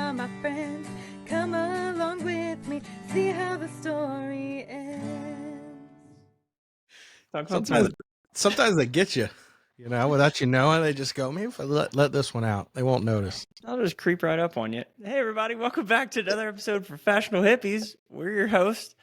are my friends. Come along with me, see how the story ends. Sometimes they get you, without you knowing. They just go, maybe if I let this one out, they won't notice. I'll just creep right up on you. Hey, everybody. Welcome back to another episode of Professional Hippies. We're your hosts,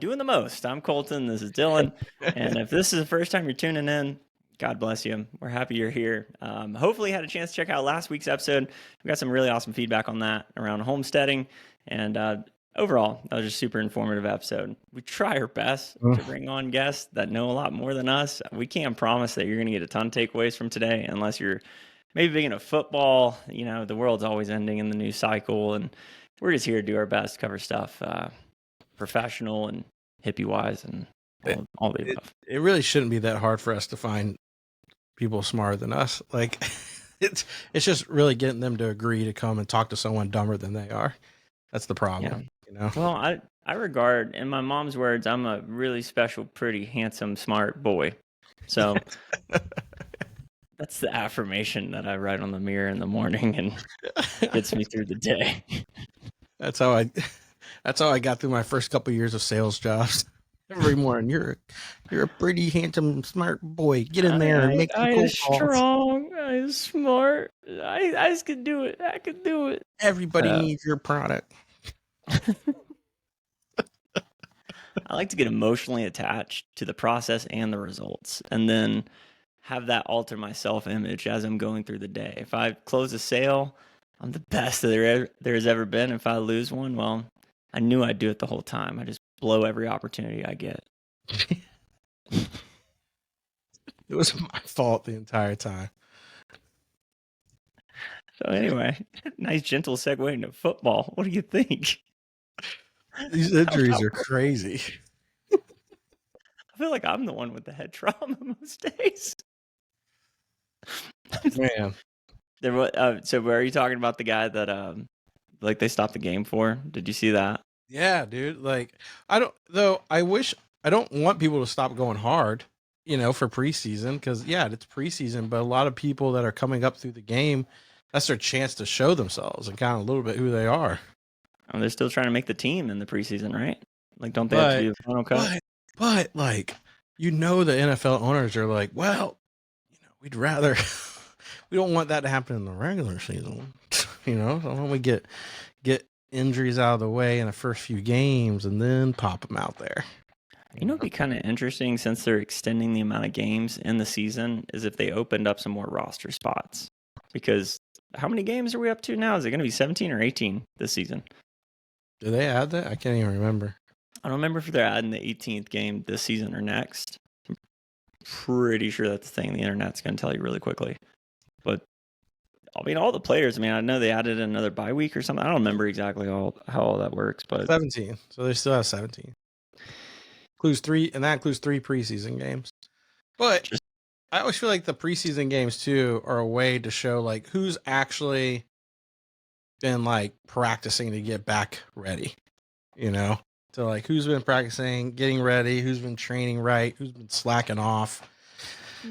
doing the most. I'm Colton. This is Dylan. And if this is the first time you're tuning in, God bless you. We're happy you're here. Hopefully you had a chance to check out last week's episode. We got some really awesome feedback on that around homesteading. And overall, that was just a super informative episode. We try our best to bring on guests that know a lot more than us. We can't promise that you're going to get a ton of takeaways from today unless you're maybe big into football. The world's always ending in the news cycle, and we're just here to do our best to cover stuff professional and hippie-wise and all the above. It really shouldn't be that hard for us to find people smarter than us. Like, it's just really getting them to agree to come and talk to someone dumber than they are. That's the problem. Well, I regard, in my mom's words, I'm a really special, pretty, handsome, smart boy. So that's the affirmation that I write on the mirror in the morning and gets me through the day. That's how I got through my first couple of years of sales jobs. Every morning, you're a pretty handsome, smart boy. Get in there and make some cold calls. Strong. I is smart. I just can do it. I can do it. Everybody needs your product. I like to get emotionally attached to the process and the results, and then have that alter my self-image as I'm going through the day. If I close a sale, I'm the best that there has ever been. If I lose one, well, I knew I'd do it the whole time. I just blow every opportunity I get. It was my fault the entire time. So anyway, nice gentle segue into football. What do you think? These injuries are crazy. I feel like I'm the one with the head trauma most days. Man. So were you talking about the guy that they stopped the game for? Did you see that? Yeah, dude. Like, I don't want people to stop going hard, for preseason, because it's preseason, but a lot of people that are coming up through the game, that's their chance to show themselves and kind of a little bit who they are. They're still trying to make the team in the preseason, right? Like, don't they have to do the final cut? But the NFL owners are like, well, we'd rather, we don't want that to happen in the regular season, so when we get injuries out of the way in the first few games and then pop them out there. It'd be kind of interesting, since they're extending the amount of games in the season, is if they opened up some more roster spots. Because how many games are we up to now? Is it going to be 17 or 18 this season? Do they add that? I can't even remember. I don't remember if they're adding the 18th game this season or next. I'm pretty sure that's the thing the internet's going to tell you really quickly. But, all the players, I know they added another bye week or something. I don't remember exactly how all that works. But 17. So they still have 17. Includes 3 preseason games. But I always feel like the preseason games, too, are a way to show, who's actually been, practicing to get back ready, So, who's been practicing, getting ready, who's been training right, who's been slacking off.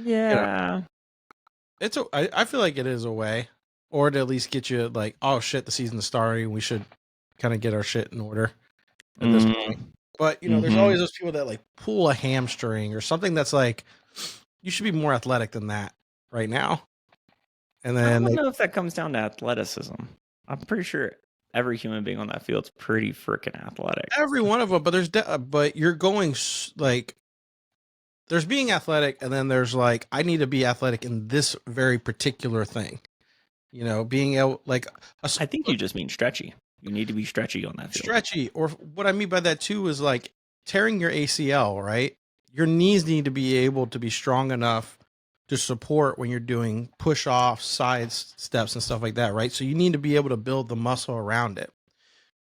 Yeah. I feel like it is a way, or to at least get you, oh, shit, the season's starting, we should kind of get our shit in order at this point. But, there's always those people that, pull a hamstring or something that's, you should be more athletic than that right now. And then I don't know if that comes down to athleticism. I'm pretty sure every human being on that field's pretty freaking athletic. Every one of them, but you're going, there's being athletic, and then there's, I need to be athletic in this very particular thing. Being able, I think you just mean stretchy. You need to be stretchy on that field. Stretchy, or what I mean by that, too, is, tearing your ACL, right? Your knees need to be able to be strong enough to support when you're doing push-offs, side steps, and stuff like that, right? So you need to be able to build the muscle around it.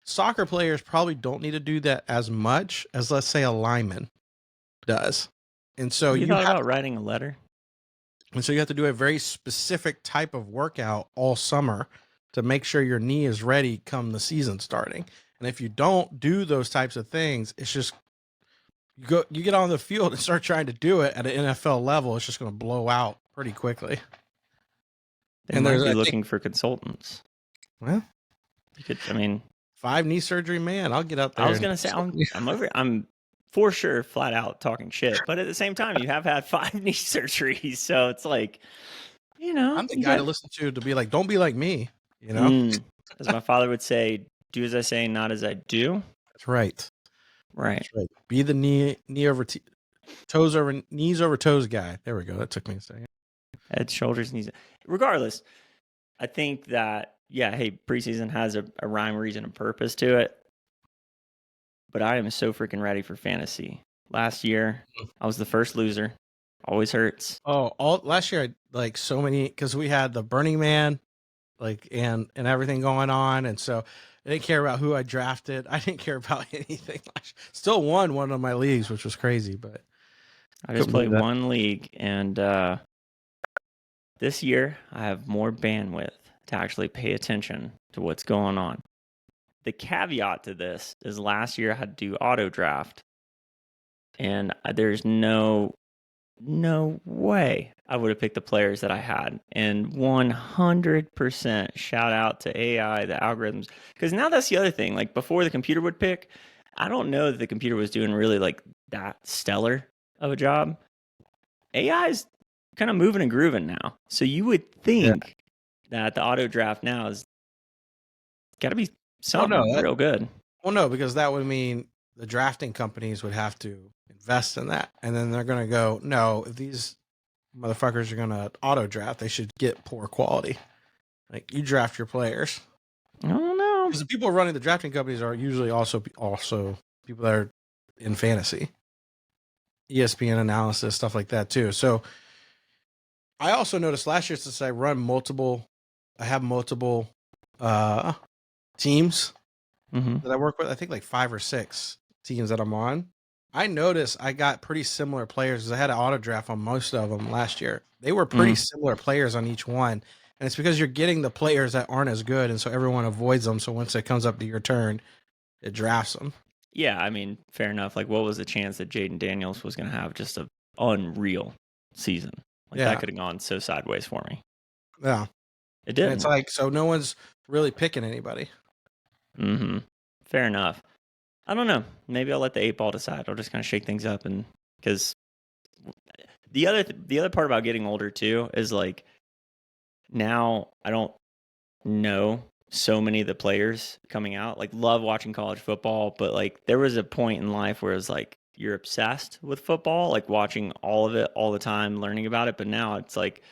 Soccer players probably don't need to do that as much as, let's say, a lineman does. And so you thought about writing a letter? And so you have to do a very specific type of workout all summer to make sure your knee is ready come the season starting. And if you don't do those types of things, it's just you get on the field and start trying to do it at an NFL level, it's just going to blow out pretty quickly. They might be looking for consultants. Well, You could, I mean, 5 knee surgery, man. I'll get out there. I was gonna say I'm for sure flat out talking shit, but at the same time, you have had 5 knee surgeries, so it's like, I'm the guy to listen to be like, don't be like me. As my father would say, do as I say, not as I do. That's right. Right. That's right. Be the knee over toes over knees over toes guy. There we go. That took me a second. Head, shoulders, knees. Regardless, I think that hey, preseason has a rhyme, reason, and purpose to it. But I am so freaking ready for fantasy. Last year, I was the first loser. Always hurts. Oh, last year, like so many, because we had the Burning Man, like and everything going on, and so I didn't care about who I drafted. I didn't care about anything. Still won one of my leagues, which was crazy, but I just played one league, and this year I have more bandwidth to actually pay attention to what's going on. The caveat to this is last year I had to do auto draft, and there's no way I would have picked the players that I had. And 100% shout out to AI, the algorithms, because now that's the other thing. Like before the computer would pick, I don't know that the computer was doing really like that stellar of a job. AI is kind of moving and grooving now. So you would think that the auto draft now is got to be something real good. Well, no, because that would mean the drafting companies would have to invest in that. And then they're going to go, no, if these motherfuckers are going to auto draft, they should get poor quality. Like you draft your players. I don't know. Because the people running the drafting companies are usually also people that are in fantasy. ESPN analysis, stuff like that too. So I also noticed last year, since I have multiple teams that I work with. I think like 5 or 6 teams that I'm on. I noticed I got pretty similar players because I had an auto draft on most of them last year. They were pretty similar players on each one. And it's because you're getting the players that aren't as good. And so everyone avoids them. So once it comes up to your turn, it drafts them. Yeah, I mean, fair enough. Like, what was the chance that Jaden Daniels was going to have just an unreal season? Like, that could have gone so sideways for me. Yeah. It did. It's like, so no one's really picking anybody. Mm-hmm. Fair enough. I don't know. Maybe I'll let the 8 ball decide. I'll just kind of shake things up, and because the other part about getting older too is like now I don't know so many of the players coming out. Like love watching college football, but like there was a point in life where it was like you're obsessed with football, like watching all of it all the time, learning about it. But now it's like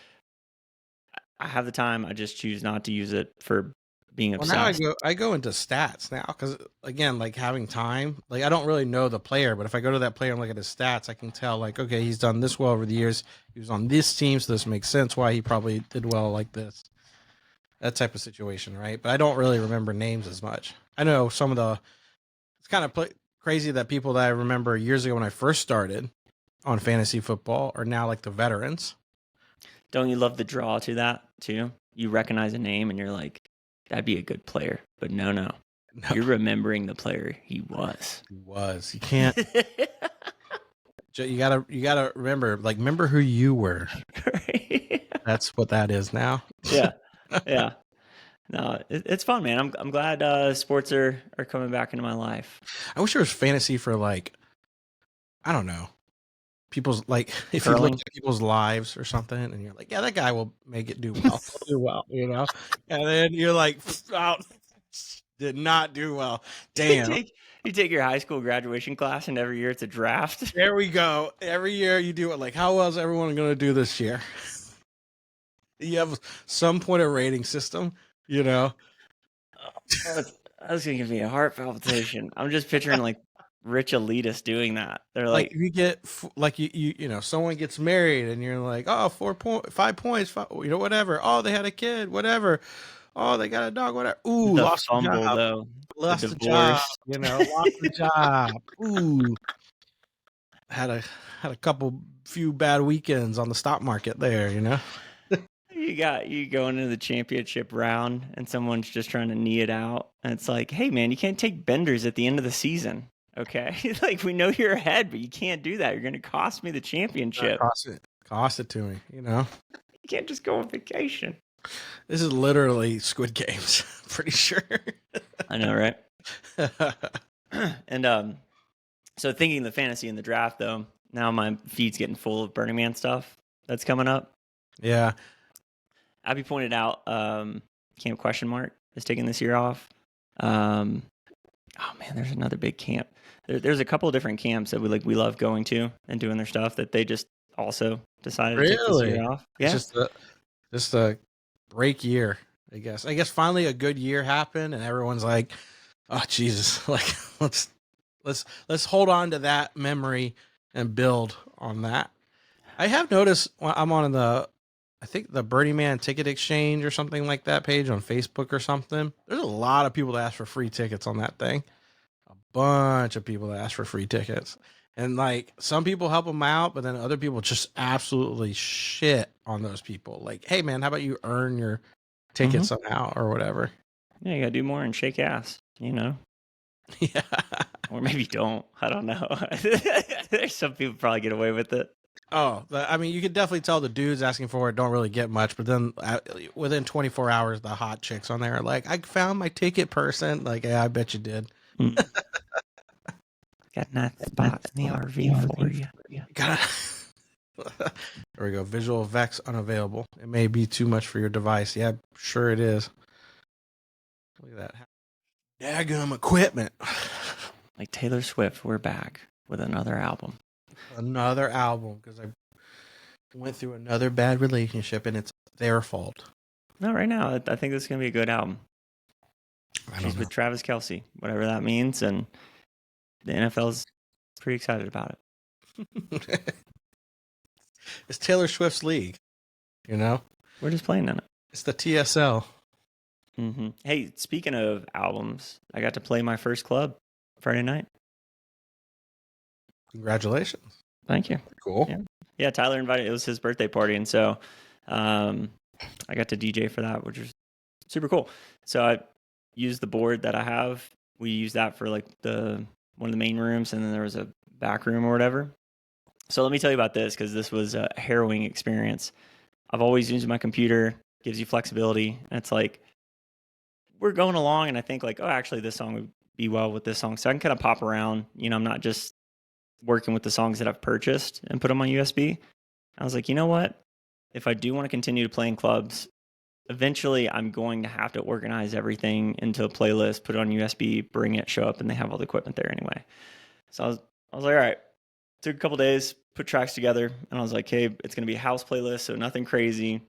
I have the time. I just choose not to use it for being obsessed. Well, now I go into stats now because again, like having time, like I don't really know the player, but if I go to that player and look at his stats, I can tell like, okay, he's done this well over the years. He was on this team, so this makes sense why he probably did well like this. That type of situation, right? But I don't really remember names as much. I know some of it's kind of crazy that people that I remember years ago when I first started on fantasy football are now like the veterans. Don't you love the draw to that too? You recognize a name and you're like, that'd be a good player. But no. You're remembering the player he was. He was. You can't. You gotta remember who you were. Right. That's what that is now. Yeah. No, it's fun, man. I'm glad sports are coming back into my life. I wish there was fantasy for like, I don't know, people's like if Curling? you look at people's lives or something, and you're like, yeah, that guy will make it do well, do well, and then you're like, out, did not do well. Damn. You take your high school graduation class, and every year it's a draft. There we go. Every year you do it. Like, how well is everyone going to do this year? You have some point of rating system, That's gonna give me a heart palpitation. I'm just picturing like rich elitists doing that. They're like you get like someone gets married and you're like, oh, 5 points, whatever. Oh, they had a kid, whatever. Oh, they got a dog, whatever. Ooh, the lost fumble the job. though. Lost the job, lost the job. Ooh, had a few bad weekends on the stock market there, You going into the championship round and someone's just trying to knee it out, and it's like, hey man, you can't take benders at the end of the season. Okay, like we know you're ahead, but you can't do that. You're going to cost me the championship. Cost it to me. You can't just go on vacation. This is literally Squid Games. pretty sure. I know, right? And so thinking the fantasy and the draft, though, now my feed's getting full of Burning Man stuff that's coming up. Yeah. Abby pointed out Camp Question Mark is taking this year off. Oh man, there's another big camp. There's a couple of different camps that we love going to and doing their stuff that they just also decided to take this year off. Yeah, It's just a break year, I guess. I guess finally a good year happened, and everyone's like, "Oh Jesus!" Like let's hold on to that memory and build on that. I have noticed when I'm on I think the Burning Man Ticket Exchange or something like that page on Facebook or something. There's a lot of people that ask for free tickets on that thing. A bunch of people that ask for free tickets. And like some people help them out, but then other people just absolutely shit on those people. Like, hey man, how about you earn your ticket somehow or whatever? Yeah, you gotta do more and shake ass, Yeah. Or maybe don't. I don't know. There's some people probably get away with it. Oh, I mean, you could definitely tell the dudes asking for it don't really get much, but then within 24 hours, the hot chicks on there are like, I found my ticket person. Like, yeah, I bet you did. Got a nice spot in the RV for you. There we go. Visual effects unavailable. It may be too much for your device. Yeah, sure it is. Look at that. Daggum equipment. Like Taylor Swift, we're back with another album. Another album, because I went through another bad relationship and it's their fault. No, right now, I think this is going to be a good album. She's know. with Travis Kelce, whatever that means, and the NFL's pretty excited about it. It's Taylor Swift's league, you know? We're just playing in it. It's the TSL. Hey, speaking of albums, I got to play my first club Friday night. Congratulations. Thank you. Cool. Yeah, Tyler invited, it was his birthday party, and so I got to DJ for that, which was super cool. So I used the board that I have. We used that for like one of the main rooms, and then there was a back room or whatever. So let me tell you about this, because this was a harrowing experience. I've always used my computer, gives you flexibility, and it's like, we're going along, and I think like, oh, actually this song would be well with this song. So I can kind of pop around, I'm not just working with the songs that I've purchased and put on my USB. I was like, you know what? If I do want to continue to play in clubs, eventually I'm going to have to organize everything into a playlist, put it on USB, bring it, show up, and they have all the equipment there anyway. So I was like, all right. Took a couple days, put tracks together, and I was like, hey, it's going to be a house playlist, so nothing crazy,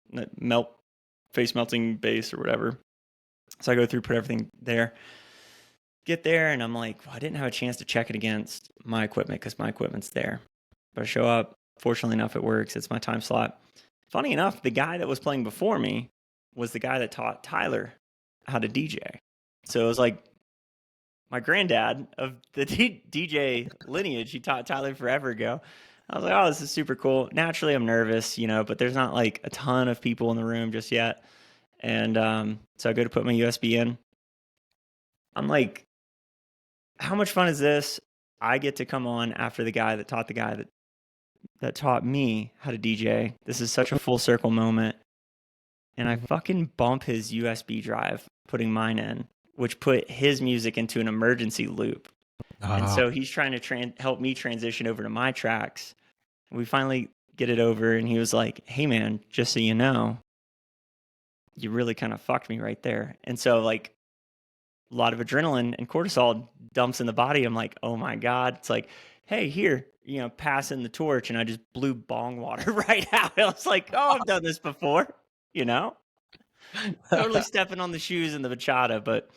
face melting bass or whatever. So I go through, put everything there. Get there, and I'm like, well, I didn't have a chance to check it against my equipment because my equipment's there. But I show up. Fortunately enough, it works. It's my time slot. Funny enough, the guy that was playing before me was the guy that taught Tyler how to DJ. So it was like my granddad of the DJ lineage. He taught Tyler forever ago. I was like, oh, this is super cool. Naturally, I'm nervous, but there's not like a ton of people in the room just yet. And so I go to put my USB in. I'm like, how much fun is this? I get to come on after the guy that taught the guy that taught me how to DJ. This is such a full circle moment. And I fucking bump his USB drive, putting mine in, which put his music into an emergency loop. And so he's trying to help me transition over to my tracks. We finally get it over, and he was like, hey man, just so you know, you really kind of fucked me right there. And so like a lot of adrenaline and cortisol dumps in the body. I'm like, oh my God. It's like, hey, here, passing the torch. And I just blew bong water right out. I was like, oh, I've done this before, totally stepping on the shoes in the bachata. But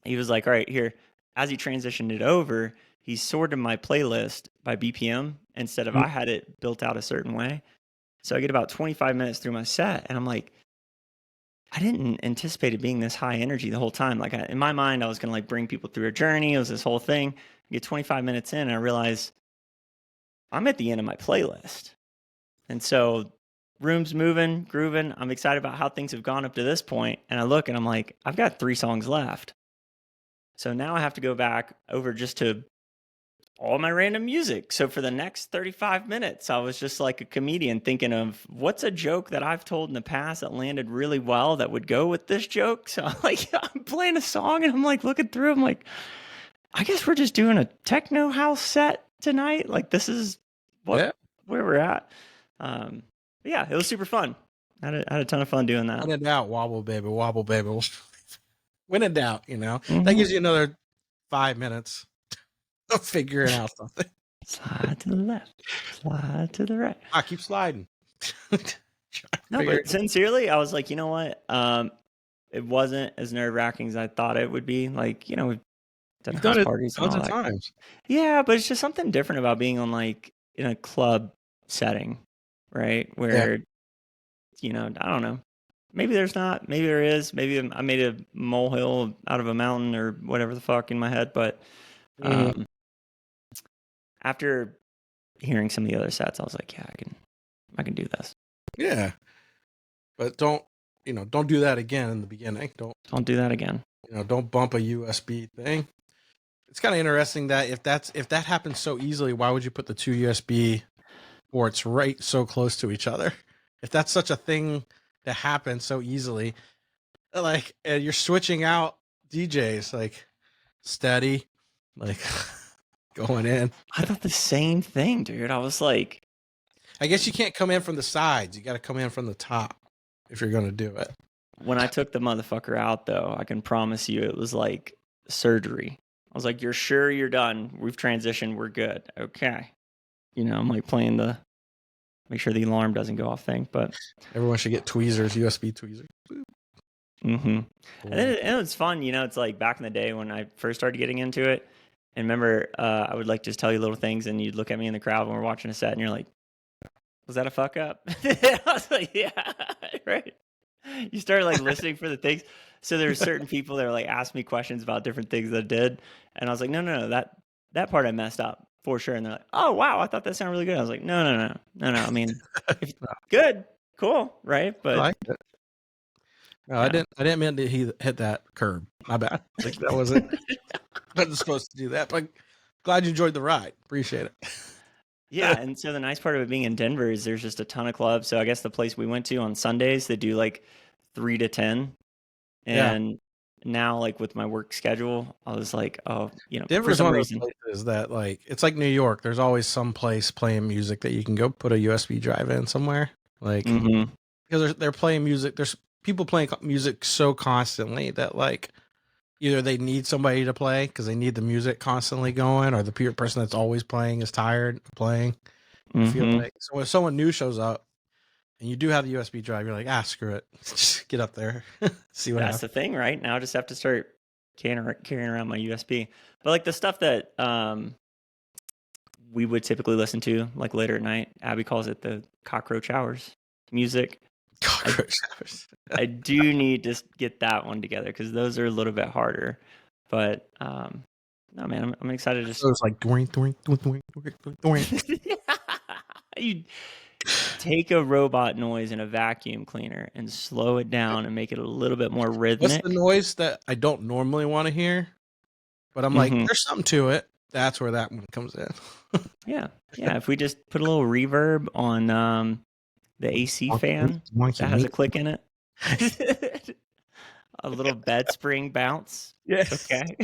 he was like, all right, here. As he transitioned it over, he sorted my playlist by BPM instead of I had it built out a certain way. So I get about 25 minutes through my set, and I'm like, I didn't anticipate it being this high energy the whole time. Like in my mind, I was going to like bring people through a journey. It was this whole thing. I get 25 minutes in, and I realize I'm at the end of my playlist. And so room's moving, grooving. I'm excited about how things have gone up to this point. And I look and I'm like, I've got 3 songs left. So now I have to go back over just to all my random music. So for the next 35 minutes, I was just like a comedian thinking of what's a joke that I've told in the past that landed really well that would go with this joke. So I'm playing a song and I'm like looking through, I'm like, I guess we're just doing a techno house set tonight. Like this is where we're at. Yeah, it was super fun. I had a ton of fun doing that. When in doubt, wobble baby, wobble baby. When in doubt, that gives you another 5 minutes of figuring out something. Slide to the left, slide to the right. I keep sliding. No, but sincerely, I was like, you know what? It wasn't as nerve wracking as I thought it would be. Like, we've done house parties and all that. Times. Yeah, but it's just something different about being on like in a club setting, right? Where, I don't know. Maybe there's not. Maybe there is. Maybe I made a molehill out of a mountain or whatever the fuck in my head. But after hearing some of the other sets, I was like, yeah, I can do this. Yeah, but don't do that again in the beginning. Don't do that again. Don't bump a USB thing. It's kind of interesting that if that happens so easily, why would you put the two USB ports right so close to each other? If that's such a thing that happens so easily, like, and you're switching out DJs like steady, like going in. I thought the same thing, dude. I was like, I guess you can't come in from the sides. You got to come in from the top if you're going to do it. When I took the motherfucker out, though, I can promise you it was like surgery. I was like, you're sure you're done? We've transitioned. We're good. Okay. I'm like playing make sure the alarm doesn't go off thing, but everyone should get tweezers, USB tweezers. Mm-hmm. And it's fun, it's like back in the day when I first started getting into it. And remember, I would like just tell you little things, and you'd look at me in the crowd when we're watching a set, and you're like, "Was that a fuck up?" I was like, "Yeah, right." You start like listening for the things. So there's certain people that are like ask me questions about different things that I did, and I was like, "No, that part I messed up for sure." And they're like, "Oh wow, I thought that sounded really good." I was like, "No. I mean, good, cool, right?" But I liked it. No, yeah. I didn't mean to hit that curb. My bad. Like that wasn't supposed to do that. But glad you enjoyed the ride. Appreciate it. Yeah, and so the nice part of it being in Denver is there's just a ton of clubs. So I guess the place we went to on Sundays, they do like 3 to 10. And now, like with my work schedule, I was like, oh, Denver's one of those places that like it's like New York. There's always some place playing music that you can go put a USB drive in somewhere. Like because they're playing music. There's people playing music so constantly that like either they need somebody to play because they need the music constantly going, or the person that's always playing is tired of playing. I feel like so when someone new shows up and you do have the USB drive, you're like, screw it, just get up there, see what happens. That's the thing, right? Now I just have to start carrying around my USB. But like the stuff that we would typically listen to like later at night, Abby calls it the cockroach hours music. I do need to get that one together because those are a little bit harder. But no, man, I'm excited to. So it's like doink. You take a robot noise in a vacuum cleaner and slow it down and make it a little bit more rhythmic. What's the noise that I don't normally want to hear? But I'm like, there's something to it. That's where that one comes in. Yeah. If we just put a little reverb on the AC fan that has a click in it. A little bed spring bounce. Yeah. Okay.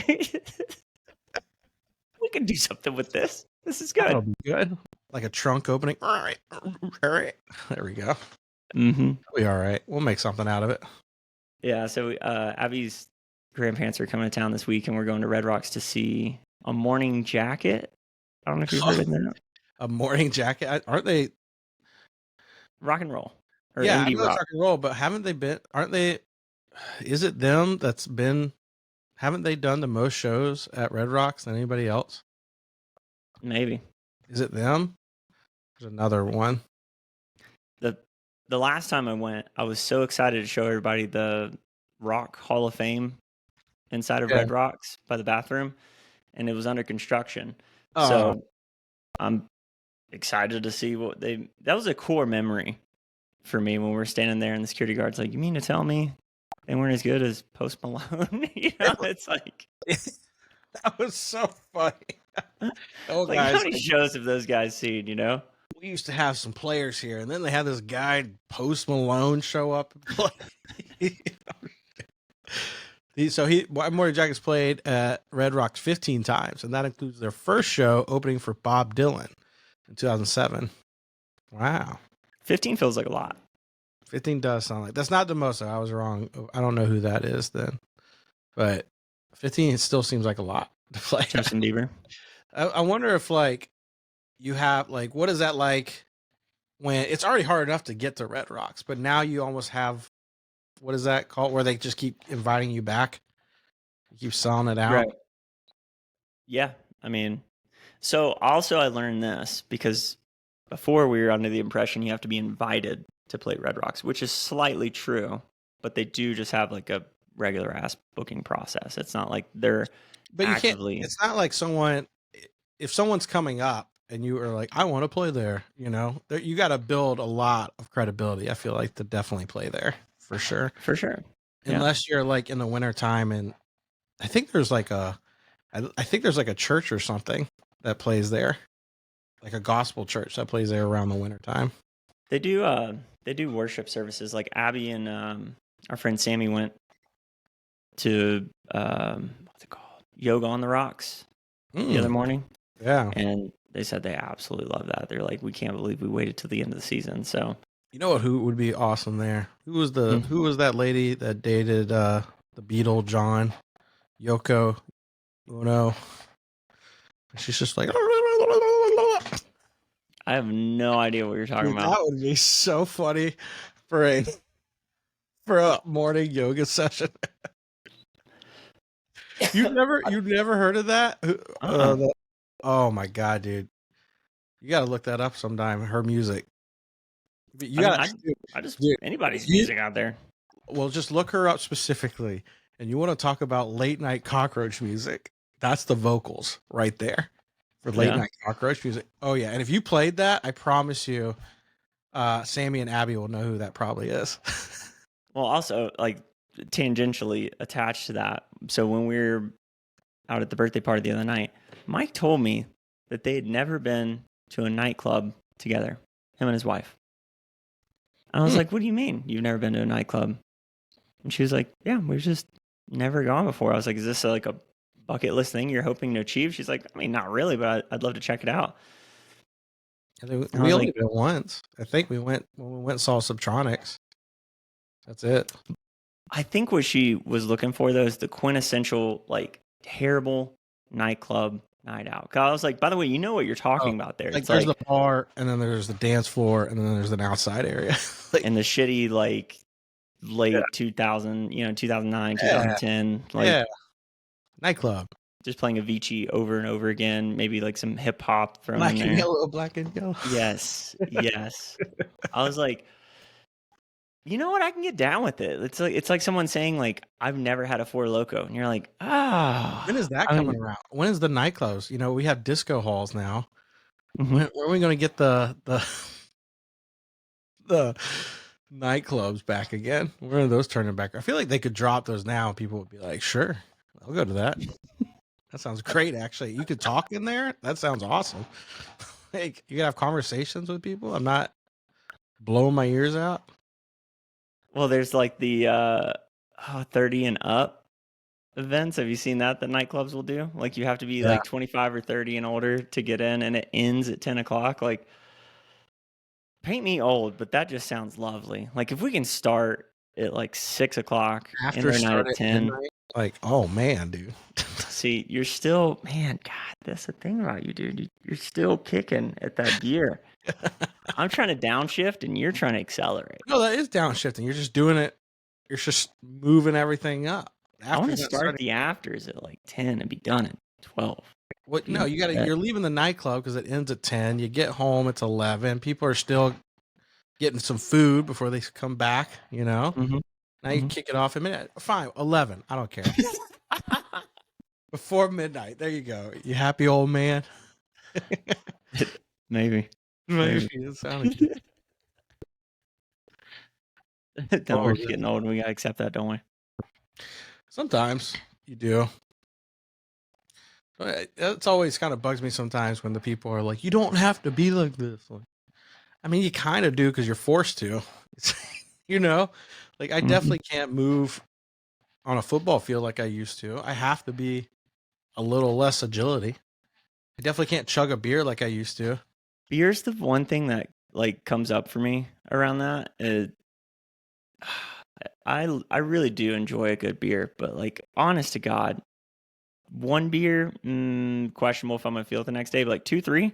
We can do something with this. This is good. That'll be good. Like a trunk opening. All right. There we go. We'll be all right. We'll make something out of it. Yeah. So Abby's grandparents are coming to town this week, and we're going to Red Rocks to see A Morning Jacket. I don't know if you've heard of that. A Morning Jacket? Aren't they rock and roll? Or yeah, indie rock. Rock and roll, but haven't they been? Aren't they? Is it them that's been? Haven't they done the most shows at Red Rocks than anybody else? Maybe. Is it them? There's another one. The last time I went, I was so excited to show everybody the Rock Hall of Fame inside of Red Rocks by the bathroom, and it was under construction. So I'm excited to see what that was a core memory for me when we were standing there and the security guard's like, you mean to tell me they weren't as good as Post Malone? It's like That was so funny. Oh, Like, how guys, many shows have those guys seen, you know? we used to have some players here, and then they had this guy, Post Malone, show up and play. Morning Jackets played at Red Rocks 15 times, and that includes their first show opening for Bob Dylan in 2007. Wow. 15 feels like a lot. 15 does sound like, that's not the most, though. I was wrong. I don't know who that is then, but 15 still seems like a lot to play. Justin Bieber. I wonder if, like, you have, like, what is that like when it's already hard enough to get to Red Rocks, but now you almost have, what is that called, where they just keep inviting you back? You keep selling it out. Right. Yeah. I mean, so also I learned this because before we were under the impression you have to be invited to play Red Rocks, which is slightly true, but they do just have like a regular ass booking process. It's not like they're But actively. you can't, it's not like if someone's coming up and you are like, I want to play there, you know, you got to build a lot of credibility. I feel like to definitely play there for sure. For sure. Yeah. Unless you're like in the winter time. And I think there's like a church or something that plays there, like a gospel church that plays there around the winter time. They do worship services. Like Abby and our friend Sammy went to what's it called? Yoga on the Rocks the other morning. Yeah. And they said they absolutely love that. They're like, we can't believe we waited till the end of the season. So you know what? Who would be awesome there? Who was that lady that dated the Beatle John? Yoko Ono. She's just like, I have no idea what you're talking about. That would be so funny for a morning yoga session. You've never heard of that? Oh my god, dude! You gotta look that up sometime. Her music. Anybody's music out there. Well, just look her up specifically, and you want to talk about late night cockroach music. That's the vocals right there for late night cockroach music. Oh yeah, and if you played that, I promise you, Sammy and Abby will know who that probably is. Well, also like tangentially attached to that. So when we were out at the birthday party the other night, Mike told me that they had never been to a nightclub together, him and his wife. I was like, what do you mean you've never been to a nightclub? And she was like, yeah, we've just never gone before. I was like, is this like a bucket list thing you're hoping to achieve? She's like, I mean, not really, but I'd love to check it out. We only went once. I think we went when we went and saw Subtronics. That's it. I think what she was looking for, though, is the quintessential, like, terrible nightclub night out. 'Cause I was like, by the way, you know what you're talking about there. Like, it's there's the bar, and then there's the dance floor, and then there's an outside area. And the shitty, like, late 2000, 2009, 2010. Like, nightclub. Just playing Avicii over and over again. Maybe, like, some hip-hop from Black in there. and yellow, black and yellow. Yes, yes. I was like, you know what? I can get down with it. It's like someone saying like, I've never had a Four Loko, and you're like, when is that coming around? When is the nightclubs? You know, we have disco halls now. Mm-hmm. When are we going to get the nightclubs back again? When are those turning back? I feel like they could drop those now, and people would be like, "Sure, I'll go to that." That sounds great. Actually, you could talk in there. That sounds awesome. Like you could have conversations with people. I'm not blowing my ears out. Well, there's like the 30 and up events. Have you seen that nightclubs will do? Like you have to be like 25 or 30 and older to get in, and it ends at 10 o'clock. Like, paint me old, but that just sounds lovely. Like if we can start at like 6 o'clock after night at 10. Midnight, like, oh man, dude. See, you're still, man, God, that's the thing about you, dude. You're still kicking at that gear. I'm trying to downshift and you're trying to accelerate. No, that is downshifting. You're just doing it. You're just moving everything up. I want to start the afters at like 10 and be done at 12. What? No, you're leaving the nightclub because it ends at 10. You get home, it's 11. People are still getting some food before they come back, you know? Mm-hmm. Now you kick it off a minute. Fine, 11. I don't care. Before midnight. There you go. You happy old man? Maybe. It sounded good. We're getting old and we got to accept that, don't we? Sometimes you do. It's always kind of bugs me sometimes when the people are like, "You don't have to be like this." Like, I mean, you kind of do because you're forced to. You know, like I definitely can't move on a football field like I used to. I have to be a little less agility. I definitely can't chug a beer like I used to. Beer's the one thing that like comes up for me around that. I really do enjoy a good beer, but like honest to God, one beer, questionable if I'm gonna feel it the next day, but like 2, 3,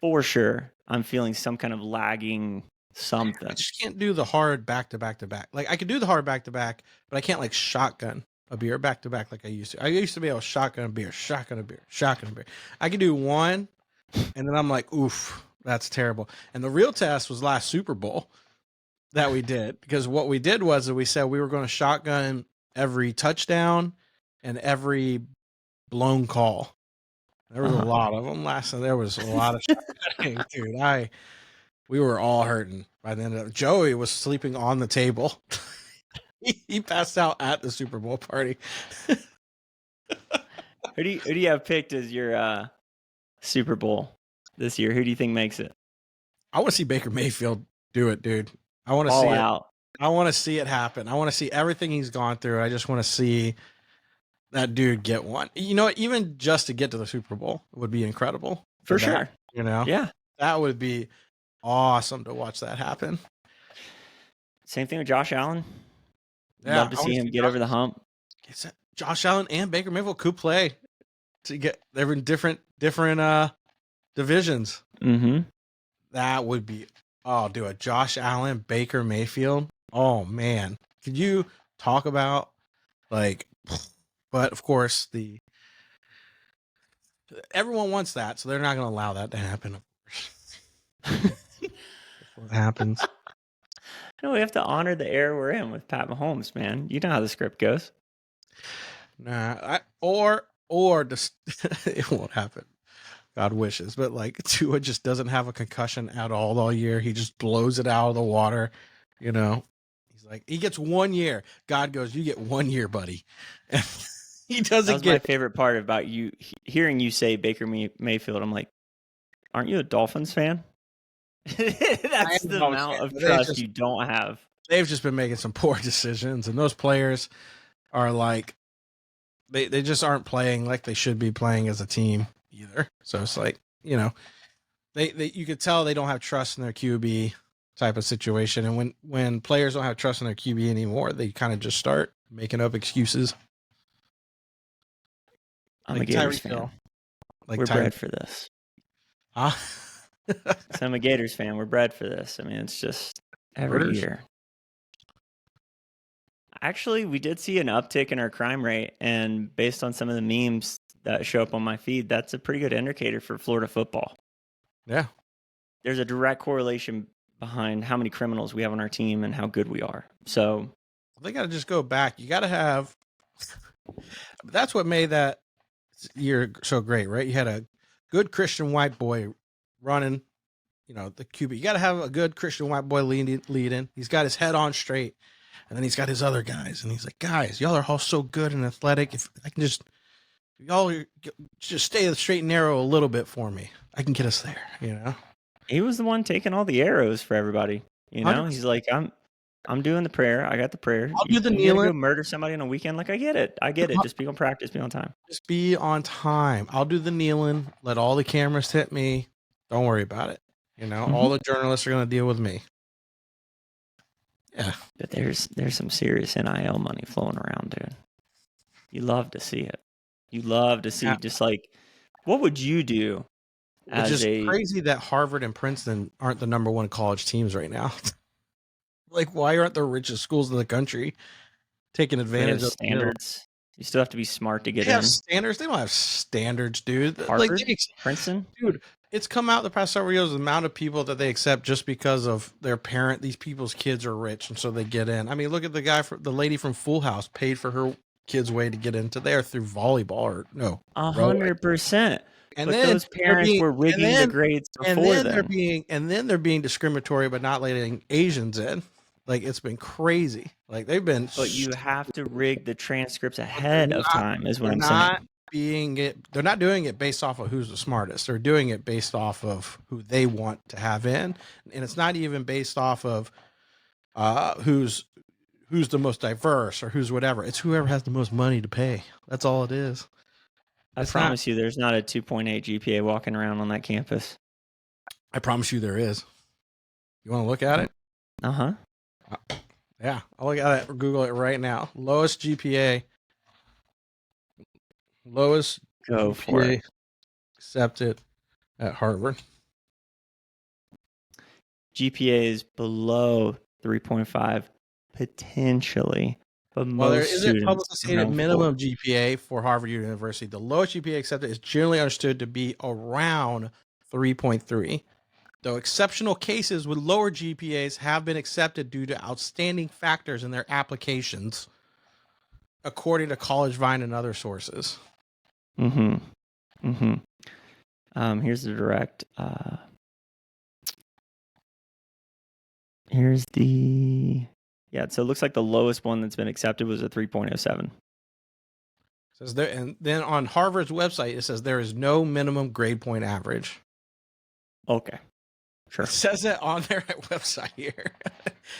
for sure, I'm feeling some kind of lagging something. I just can't do the hard back to back to back. Like I could do the hard back to back, but I can't like shotgun a beer back to back like I used to. I used to be able to shotgun a beer, shotgun a beer, shotgun a beer. I could do one, and then I'm like, oof, that's terrible. And the real test was last Super Bowl that we did, because what we did was that we said we were going to shotgun every touchdown and every blown call. There was a lot of them last night. There was a lot of shotgunning, dude. We were all hurting by the end of it. Joey was sleeping on the table. He passed out at the Super Bowl party. Who do you have picked as your Super Bowl this year? Who do you think makes it? I want to see Baker Mayfield do it, dude. I want to All see out. it. I want to see it happen. I want to see everything he's gone through. I just want to see that dude get one. You know, even just to get to the Super Bowl would be incredible. For that, sure. You know? Yeah. That would be awesome to watch that happen. Same thing with Josh Allen. Yeah, love to see him get over the hump. Josh Allen and Baker Mayfield could play to get. They're in different divisions. Mm-hmm. That would be do a Josh Allen Baker Mayfield. Oh man, could you talk about like? But of course, everyone wants that, so they're not going to allow that to happen. Of course, that's what happens. No, we have to honor the era we're in with Pat Mahomes, man. You know how the script goes. Nah, or just it won't happen. God wishes, but like Tua just doesn't have a concussion at all year. He just blows it out of the water. You know, he's like he gets 1 year. God goes, you get 1 year, buddy. And he doesn't That was my favorite part about you hearing you say Baker Mayfield. I'm like, aren't you a Dolphins fan? That's the amount of trust you don't have. They've just been making some poor decisions, and those players are like, they just aren't playing like they should be playing as a team either. So it's like, you know, they you could tell they don't have trust in their QB type of situation. And when players don't have trust in their QB anymore, they kind of just start making up excuses. I'm a Gators fan. We're bred for this. So I'm a Gators fan. We're bred for this. I mean, it's just every year. Actually, we did see an uptick in our crime rate, and based on some of the memes that show up on my feed, that's a pretty good indicator for Florida football. Yeah. There's a direct correlation behind how many criminals we have on our team and how good we are. So they got to just go back. You got to have. That's what made that year so great, right? You had a good Christian white boy running, you know, the QB. You got to have a good Christian white boy leading. He's got his head on straight, and then he's got his other guys, and he's like, guys, y'all are all so good and athletic. If I can y'all just stay straight and narrow a little bit for me, I can get us there, you know? He was the one taking all the arrows for everybody, you know? 100%. He's like, I'm doing the prayer. I got the prayer. I'll do the kneeling. Go murder somebody on a weekend. Like, I get it. Just be on practice. Be on time. Just be on time. I'll do the kneeling. Let all the cameras hit me. Don't worry about it. You know, all the journalists are going to deal with me. Yeah. But there's some serious NIL money flowing around, dude. You love to see it. You love to see just like, what would you do? It's just crazy that Harvard and Princeton aren't the number one college teams right now. Like, why aren't the richest schools in the country taking advantage of standards? You still have to be smart to get in. They have standards. They don't have standards, dude. Harvard, like, Princeton? Dude, it's come out the past several years, the amount of people that they accept just because of their parent. These people's kids are rich, and so they get in. I mean, look at the lady from Full House paid for her kid's way to get into there through volleyball or no. 100%. And but then those parents were rigging the grades before then they're being discriminatory, but not letting Asians in. Like, it's been crazy. Like, they've been. But you have to rig the transcripts ahead of time, is what I'm saying. they're not doing it based off of who's the smartest. They're doing it based off of who they want to have in, and it's not even based off of who's the most diverse or who's whatever. It's whoever has the most money to pay. That's all it is. I promise you, there's not a 2.8 GPA walking around on that campus. I promise you, there is. You want to look at it? Uh-huh. Yeah, I'll look at it. Google it right now. Lowest GPA. Lowest Go for it. Accepted at Harvard. GPA is below 3.5, potentially. But Well, there most is a students publicly stated around minimum GPA for Harvard University. The lowest GPA accepted is generally understood to be around 3.3. Though exceptional cases with lower GPAs have been accepted due to outstanding factors in their applications, according to College Vine and other sources. Mm-hmm. Here's the direct. Here's the. Yeah, so it looks like the lowest one that's been accepted was a 3.07. Says there, and then on Harvard's website, it says there is no minimum grade point average. Okay. Sure. It says that on their website here.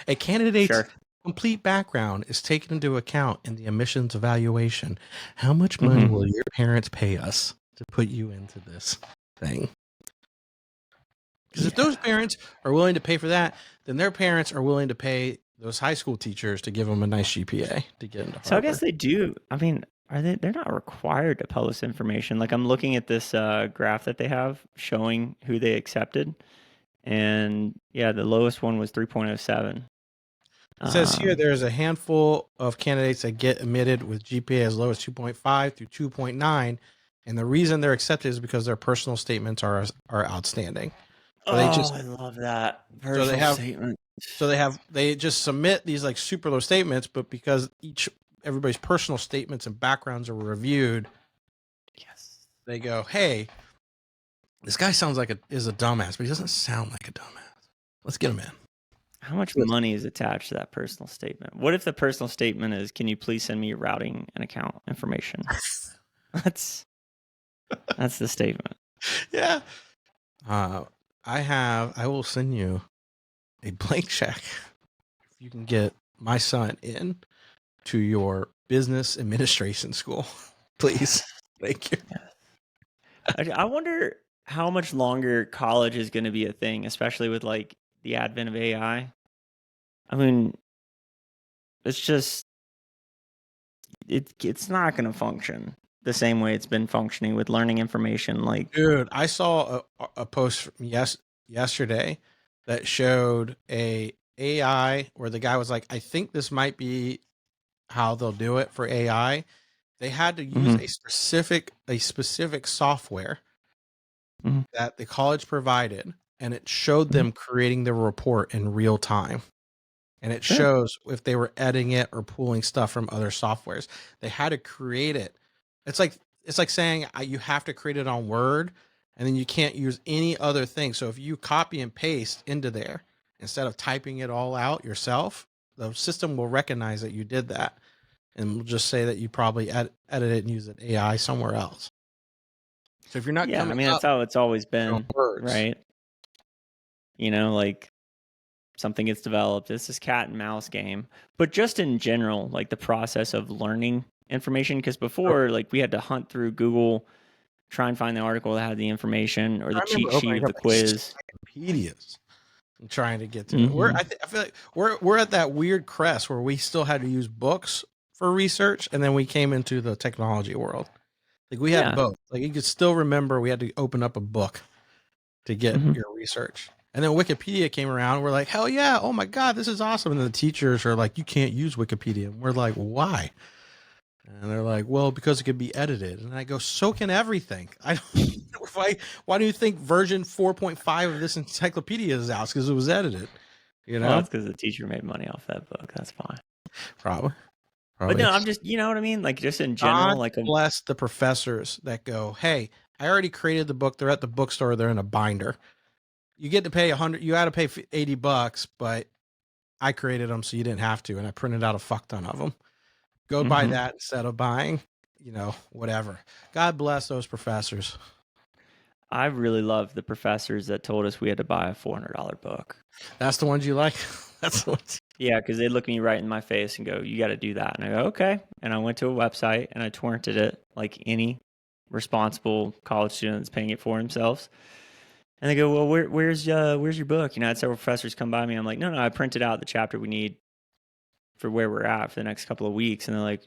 A candidate's complete background is taken into account in the admissions evaluation. How much money will your parents pay us to put you into this thing? Because if those parents are willing to pay for that, then their parents are willing to pay those high school teachers to give them a nice GPA to get into Harvard. So I guess they do. I mean, they're not required to publish information. Like I'm looking at this graph that they have showing who they accepted. And yeah, the lowest one was 3.07. It says here there's a handful of candidates that get admitted with GPA as low as 2.5 through 2.9. And the reason they're accepted is because their personal statements are outstanding. So I love that. Personal statement. So they just submit these like super low statements, but because everybody's personal statements and backgrounds are reviewed, yes, they go, hey, this guy sounds like is a dumbass, but he doesn't sound like a dumbass. Let's get him in. How much money is attached to that personal statement? What if the personal statement is, can you please send me your routing and account information? That's the statement. Yeah. I will send you a blank check if you can get my son in to your business administration school. Please. Thank you. I wonder how much longer college is going to be a thing, especially with like the advent of AI. I mean, it's just it's not going to function the same way it's been functioning with learning information. Like, dude, I saw a post from yesterday that showed a AI where the guy was like, I think this might be how they'll do it for AI. They had to use a specific software that the college provided, and it showed them creating the report in real time. And it shows if they were editing it or pulling stuff from other softwares. They had to create it. It's like saying you have to create it on Word, and then you can't use any other thing. So if you copy and paste into there instead of typing it all out yourself, the system will recognize that you did that, and will just say that you probably edit it and use an AI somewhere else. So if you're not, that's how it's always been, right? You know, like something gets developed. It's this cat and mouse game, but just in general, like the process of learning information. Because before, like we had to hunt through Google, try and find the article that had the information or the cheat sheet of the quiz. Encyclopedias. I'm trying to get to it. I feel like we're at that weird crest where we still had to use books for research, and then we came into the technology world. Like we had both. Like you could still remember we had to open up a book to get your research. And then Wikipedia came around. And we're like, hell yeah. Oh my God, this is awesome. And the teachers are like, you can't use Wikipedia. And we're like, why? And they're like, well, because it could be edited. And I go, so can everything. Why do you think version 4.5 of this encyclopedia is out? Because it was edited. You know, that's because the teacher made money off that book. That's fine. Probably. But no, I'm just, you know what I mean? Like just in general, like bless the professors that go, hey, I already created the book. They're at the bookstore. They're in a binder. You get to pay $100. You had to pay $80, but I created them so you didn't have to, and I printed out a fuck ton of them. Go buy that instead of buying, whatever. God bless those professors. I really love the professors that told us we had to buy a $400 book. That's the ones you like? That's the ones. Yeah, because they look me right in my face and go, "You got to do that." And I go, "Okay." And I went to a website and I torrented it like any responsible college student that's paying it for themselves. And they go, "Well, where's your book?" I had several professors come by me. I'm like, "No, I printed out the chapter we need for where we're at for the next couple of weeks." And they're like,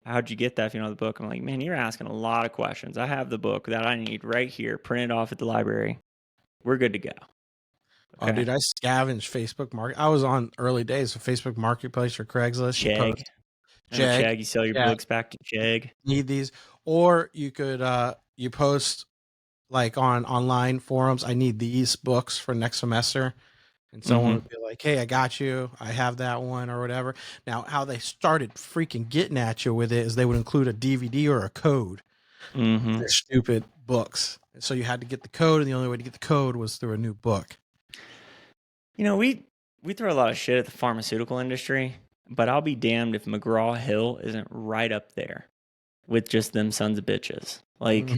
"How'd you get that if you know the book?" I'm like, "Man, you're asking a lot of questions. I have the book that I need right here, printed off at the library. We're good to go." Okay. Oh, dude, I scavenged Facebook Market. I was on early days of Facebook Marketplace or Craigslist. Jag. You sell your books back to Jag. Need these, or you could you post like on online forums. I need these books for next semester, and someone would be like, "Hey, I got you. I have that one," or whatever. Now, how they started freaking getting at you with it is they would include a DVD or a code. They're stupid books, so you had to get the code, and the only way to get the code was through a new book. We throw a lot of shit at the pharmaceutical industry, but I'll be damned if McGraw-Hill isn't right up there with just them sons of bitches. Like,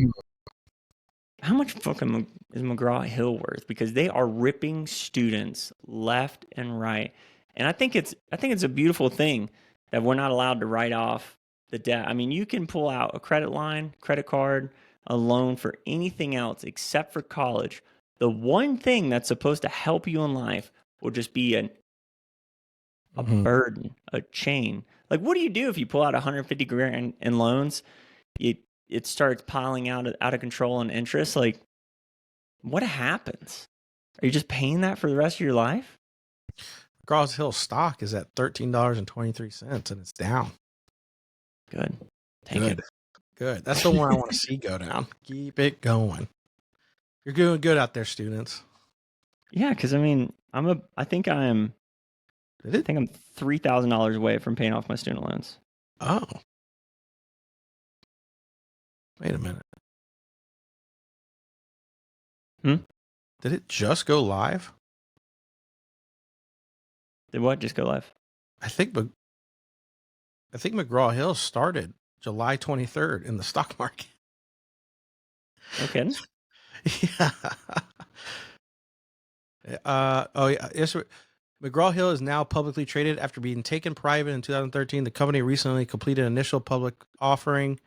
how much fucking is McGraw-Hill worth? Because they are ripping students left and right, and I think it's a beautiful thing that we're not allowed to write off the debt. I mean, you can pull out a credit line, credit card, a loan for anything else except for college. The one thing that's supposed to help you in life will just be a burden, a chain. Like, what do you do if you pull out $150,000 in loans? It starts piling out of control in interest. Like, what happens? Are you just paying that for the rest of your life? McGraw-Hill stock is at $13.23, and it's down. Good. Take it. Good. That's the one I want to see go down. Keep it going. You're doing good out there, students. Yeah, because I mean, I think I'm $3,000 away from paying off my student loans. Oh. Wait a minute. Did it just go live? Did what just go live? I think McGraw-Hill started July 23rd in the stock market. Okay. Yeah. Yes. McGraw-Hill is now publicly traded after being taken private in 2013. The company recently completed an initial public offering.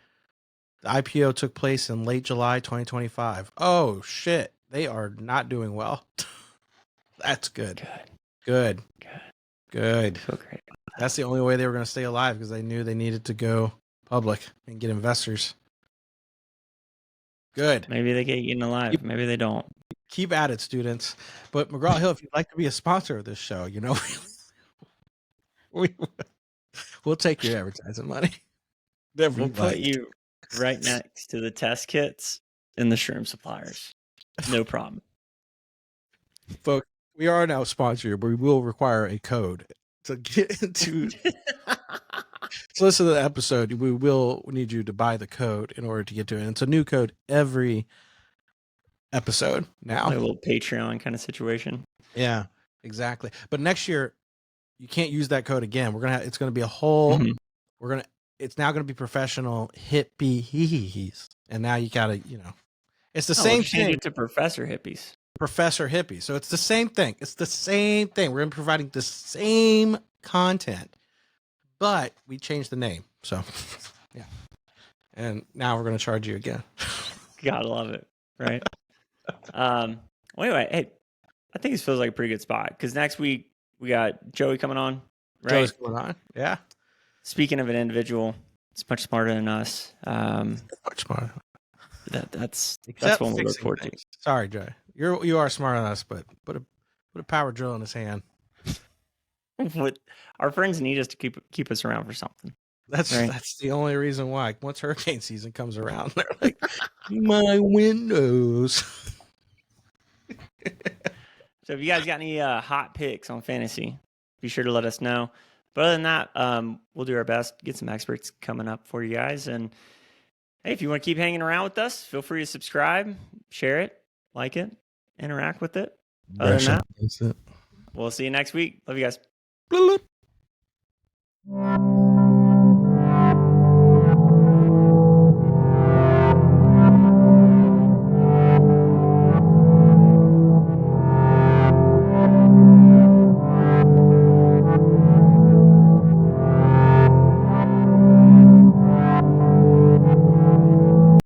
The IPO took place in late July 2025. Oh shit, they are not doing well. That's good. Good. So great. That's the only way they were going to stay alive, because they knew they needed to go public and get investors. Good. Maybe they get eaten alive. Maybe they don't. Keep at it, students. But McGraw-Hill, if you'd like to be a sponsor of this show, we'll take your advertising money. We'll put you right next to the test kits and the shroom suppliers. No problem. Folks, we are now sponsored, but we will require a code to get into. So listen to the episode. We will need you to buy the code in order to get to it. And it's a new code every episode now. Like a little Patreon kind of situation. Yeah, exactly. But next year, you can't use that code again. It's gonna be a whole. It's now gonna be Professional Hippies, and now you gotta, it's the same thing. It to Professor Hippies. Professor Hippies. So it's the same thing. We're gonna be providing the same content, but we changed the name. So yeah, and now we're gonna charge you again. Gotta love it, right? Well, anyway, hey, I think this feels like a pretty good spot, because next week we got Joey coming on, right? Joey's coming on, yeah. Speaking of an individual, it's much smarter than us. Much smarter. That's what we look forward to. Sorry, Joey. You are smarter than us, but put a power drill in his hand. Our friends need us to keep us around for something. That's the only reason why. Once hurricane season comes around, they're like, my windows. So if you guys got any hot picks on fantasy, be sure to let us know. But other than that, we'll do our best to get some experts coming up for you guys. And hey, if you want to keep hanging around with us, feel free to subscribe, share it, like it, interact with it. Other than that, we'll see you next week. Love you guys.